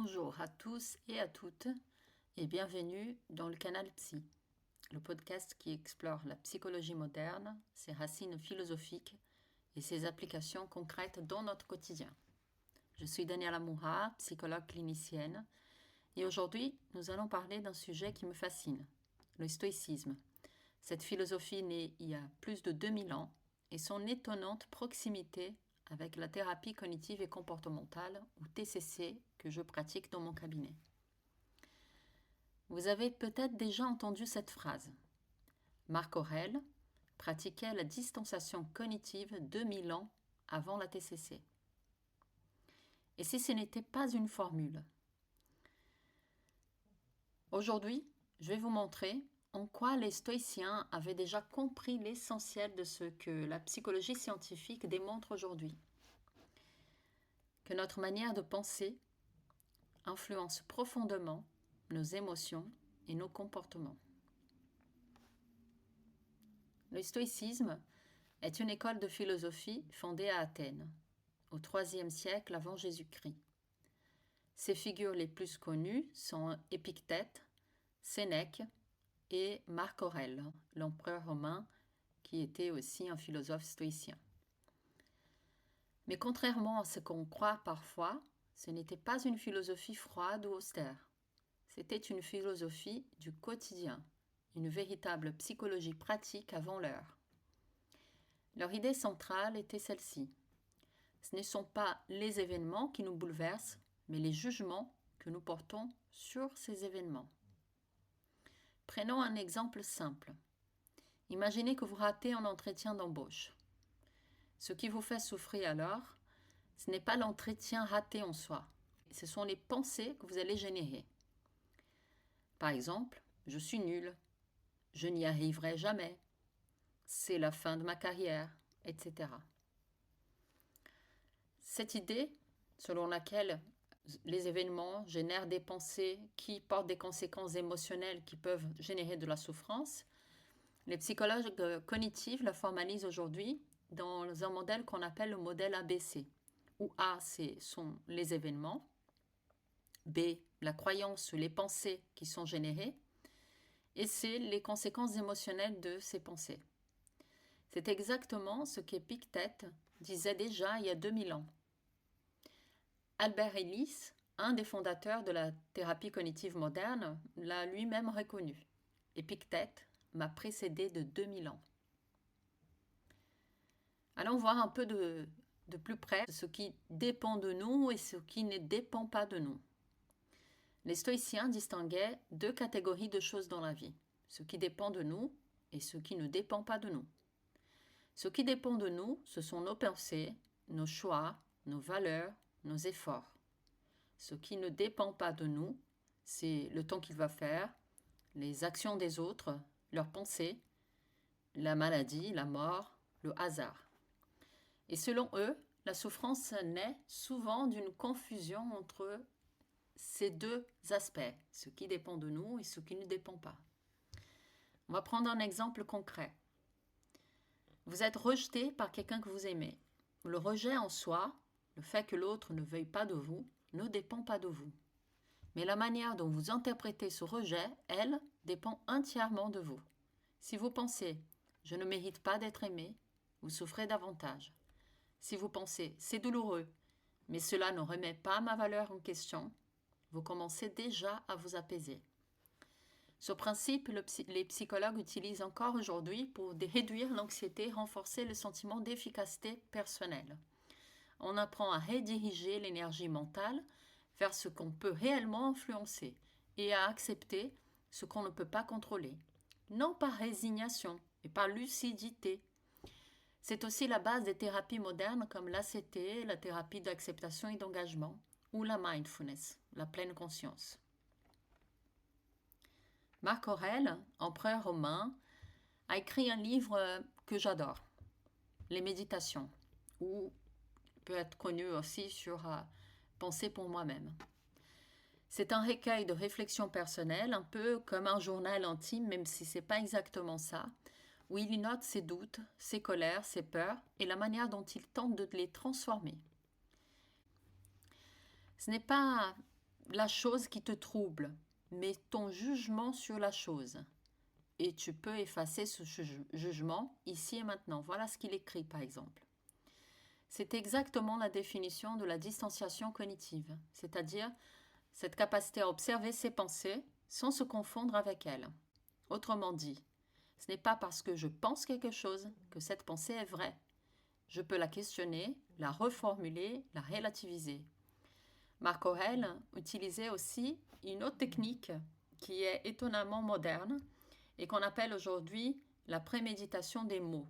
Bonjour à tous et à toutes et bienvenue dans le Canal Psy, le podcast qui explore la psychologie moderne, ses racines philosophiques et ses applications concrètes dans notre quotidien. Je suis Daniela Moura, psychologue clinicienne, et aujourd'hui nous allons parler d'un sujet qui me fascine, le stoïcisme. Cette philosophie née il y a plus de 2000 ans et son étonnante proximité avec la thérapie cognitive et comportementale, ou TCC, que je pratique dans mon cabinet. Vous avez peut-être déjà entendu cette phrase. Marc Aurèle pratiquait la distanciation cognitive 2000 ans avant la TCC. Et si ce n'était pas une formule? Aujourd'hui, je vais vous montrer en quoi les stoïciens avaient déjà compris l'essentiel de ce que la psychologie scientifique démontre aujourd'hui. Que notre manière de penser influence profondément nos émotions et nos comportements. Le stoïcisme est une école de philosophie fondée à Athènes, au IIIe siècle avant Jésus-Christ. Ses figures les plus connues sont Épictète, Sénèque et Marc Aurèle, l'empereur romain qui était aussi un philosophe stoïcien. Mais contrairement à ce qu'on croit parfois, ce n'était pas une philosophie froide ou austère. C'était une philosophie du quotidien, une véritable psychologie pratique avant l'heure. Leur idée centrale était celle-ci. Ce ne sont pas les événements qui nous bouleversent, mais les jugements que nous portons sur ces événements. Prenons un exemple simple. Imaginez que vous ratez un entretien d'embauche. Ce qui vous fait souffrir alors, ce n'est pas l'entretien raté en soi, ce sont les pensées que vous allez générer. Par exemple, je suis nul, je n'y arriverai jamais, c'est la fin de ma carrière, etc. Cette idée, selon laquelle les événements génèrent des pensées qui portent des conséquences émotionnelles qui peuvent générer de la souffrance, les psychologues cognitifs la formalisent aujourd'hui dans un modèle qu'on appelle le modèle ABC, où A, ce sont les événements, B, la croyance, les pensées qui sont générées, et C, les conséquences émotionnelles de ces pensées. C'est exactement ce qu'Épictète disait déjà il y a 2000 ans. Albert Ellis, un des fondateurs de la thérapie cognitive moderne, l'a lui-même reconnu. Épictète m'a précédé de 2000 ans. Allons voir un peu de plus près ce qui dépend de nous et ce qui ne dépend pas de nous. Les stoïciens distinguaient deux catégories de choses dans la vie, ce qui dépend de nous et ce qui ne dépend pas de nous. Ce qui dépend de nous, ce sont nos pensées, nos choix, nos valeurs, nos efforts. Ce qui ne dépend pas de nous, c'est le temps qu'il va faire, les actions des autres, leurs pensées, la maladie, la mort, le hasard. Et selon eux, la souffrance naît souvent d'une confusion entre ces deux aspects, ce qui dépend de nous et ce qui ne dépend pas. On va prendre un exemple concret. Vous êtes rejeté par quelqu'un que vous aimez. Le rejet en soi, le fait que l'autre ne veuille pas de vous, ne dépend pas de vous. Mais la manière dont vous interprétez ce rejet, elle, dépend entièrement de vous. Si vous pensez « je ne mérite pas d'être aimé », vous souffrez davantage. Si vous pensez « c'est douloureux, mais cela ne remet pas ma valeur en question », vous commencez déjà à vous apaiser. Ce principe, les psychologues utilisent encore aujourd'hui pour réduire l'anxiété, renforcer le sentiment d'efficacité personnelle. On apprend à rediriger l'énergie mentale vers ce qu'on peut réellement influencer et à accepter ce qu'on ne peut pas contrôler. Non par résignation, mais par lucidité. C'est aussi la base des thérapies modernes comme l'ACT, la thérapie d'acceptation et d'engagement, ou la mindfulness, la pleine conscience. Marc Aurèle, empereur romain, a écrit un livre que j'adore, Les Méditations, ou peut être connu aussi sur Penser pour moi-même. C'est un recueil de réflexions personnelles, un peu comme un journal intime, même si ce n'est pas exactement ça, où il y note ses doutes, ses colères, ses peurs et la manière dont il tente de les transformer. Ce n'est pas la chose qui te trouble, mais ton jugement sur la chose. Et tu peux effacer ce jugement ici et maintenant. Voilà ce qu'il écrit par exemple. C'est exactement la définition de la distanciation cognitive, c'est-à-dire cette capacité à observer ses pensées sans se confondre avec elles. Autrement dit, ce n'est pas parce que je pense quelque chose que cette pensée est vraie. Je peux la questionner, la reformuler, la relativiser. Marc Aurèle utilisait aussi une autre technique qui est étonnamment moderne et qu'on appelle aujourd'hui la préméditation des mots.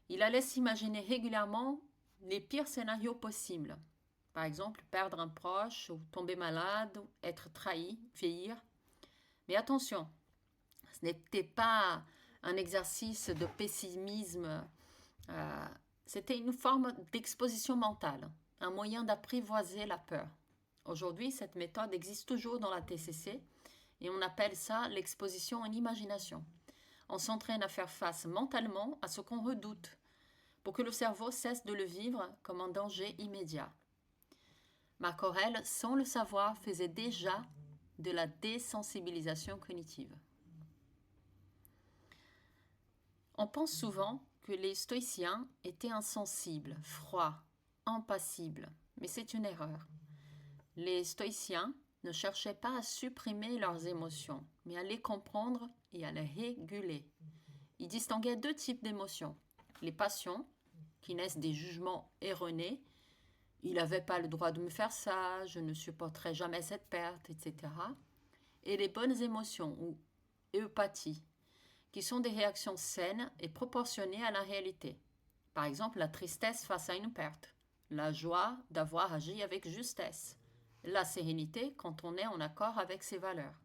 Il allait s'imaginer régulièrement les pires scénarios possibles. Par exemple, perdre un proche, ou tomber malade, être trahi, vieillir. Mais attention, ce n'était pas un exercice de pessimisme, c'était une forme d'exposition mentale, un moyen d'apprivoiser la peur. Aujourd'hui, cette méthode existe toujours dans la TCC et on appelle ça l'exposition en imagination. On s'entraîne à faire face mentalement à ce qu'on redoute pour que le cerveau cesse de le vivre comme un danger immédiat. Marc Aurèle, sans le savoir, faisait déjà de la désensibilisation cognitive. On pense souvent que les stoïciens étaient insensibles, froids, impassibles, mais c'est une erreur. Les stoïciens ne cherchaient pas à supprimer leurs émotions, mais à les comprendre et à les réguler. Ils distinguaient deux types d'émotions. Les passions, qui naissent des jugements erronés. Il n'avait pas le droit de me faire ça, je ne supporterai jamais cette perte, etc. Et les bonnes émotions, ou eupathie, qui sont des réactions saines et proportionnées à la réalité. Par exemple, la tristesse face à une perte, la joie d'avoir agi avec justesse, la sérénité quand on est en accord avec ses valeurs.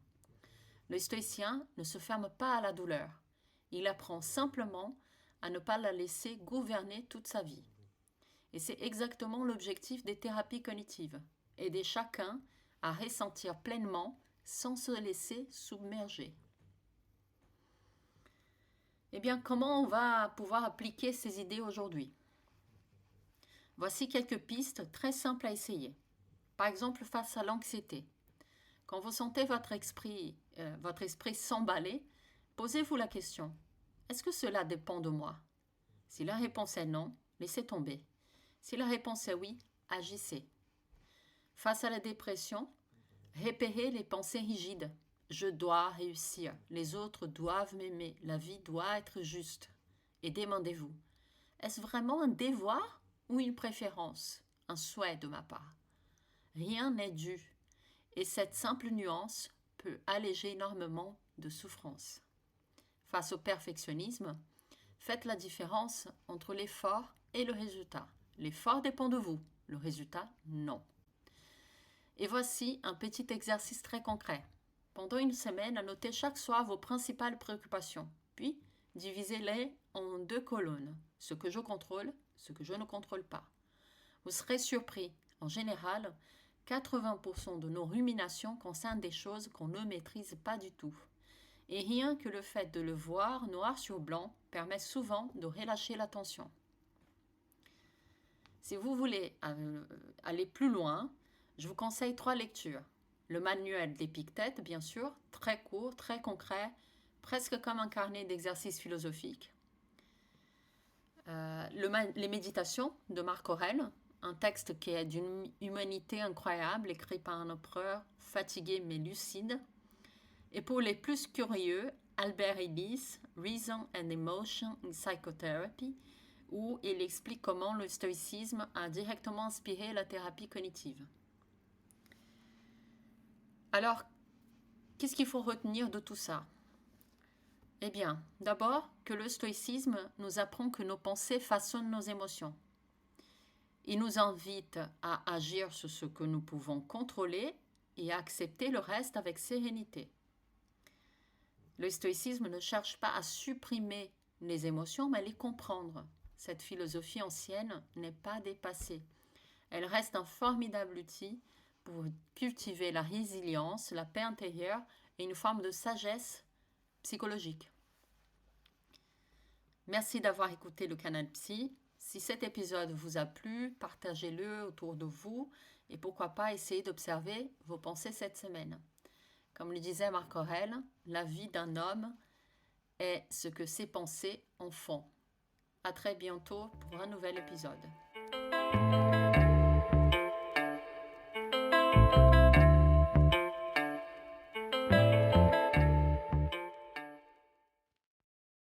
Le stoïcien ne se ferme pas à la douleur. Il apprend simplement à ne pas la laisser gouverner toute sa vie. Et c'est exactement l'objectif des thérapies cognitives, aider chacun à ressentir pleinement sans se laisser submerger. Eh bien, comment on va pouvoir appliquer ces idées aujourd'hui? Voici quelques pistes très simples à essayer. Par exemple, face à l'anxiété. Quand vous sentez votre esprit s'emballer, posez-vous la question, est-ce que cela dépend de moi? Si la réponse est non, laissez tomber. Si la réponse est oui, agissez. Face à la dépression, repérez les pensées rigides. Je dois réussir, les autres doivent m'aimer, la vie doit être juste. Et demandez-vous, est-ce vraiment un devoir ou une préférence, un souhait de ma part? Rien n'est dû, et cette simple nuance peut alléger énormément de souffrance. Face au perfectionnisme, faites la différence entre l'effort et le résultat. L'effort dépend de vous, le résultat, non. Et voici un petit exercice très concret. Pendant une semaine, notez chaque soir vos principales préoccupations, puis divisez-les en 2 colonnes, ce que je contrôle, ce que je ne contrôle pas. Vous serez surpris, en général, 80% de nos ruminations concernent des choses qu'on ne maîtrise pas du tout. Et rien que le fait de le voir noir sur blanc permet souvent de relâcher la tension. Si vous voulez aller plus loin, je vous conseille 3 lectures. Le manuel d'Épictète, bien sûr, très court, très concret, presque comme un carnet d'exercices philosophiques. Les méditations de Marc Aurèle, un texte qui est d'une humanité incroyable, écrit par un empereur fatigué mais lucide. Et pour les plus curieux, Albert Ellis, Reason and Emotion in Psychotherapy, où il explique comment le stoïcisme a directement inspiré la thérapie cognitive. Alors, qu'est-ce qu'il faut retenir de tout ça? Eh bien, d'abord, que le stoïcisme nous apprend que nos pensées façonnent nos émotions. Il nous invite à agir sur ce que nous pouvons contrôler et à accepter le reste avec sérénité. Le stoïcisme ne cherche pas à supprimer les émotions, mais à les comprendre. Cette philosophie ancienne n'est pas dépassée. Elle reste un formidable outil pour cultiver la résilience, la paix intérieure et une forme de sagesse psychologique. Merci d'avoir écouté le Canal Psy. Si cet épisode vous a plu, partagez-le autour de vous Et pourquoi pas essayer d'observer vos pensées cette semaine. Comme le disait Marc Aurèle, la vie d'un homme est ce que ses pensées en font. À très bientôt pour un nouvel épisode.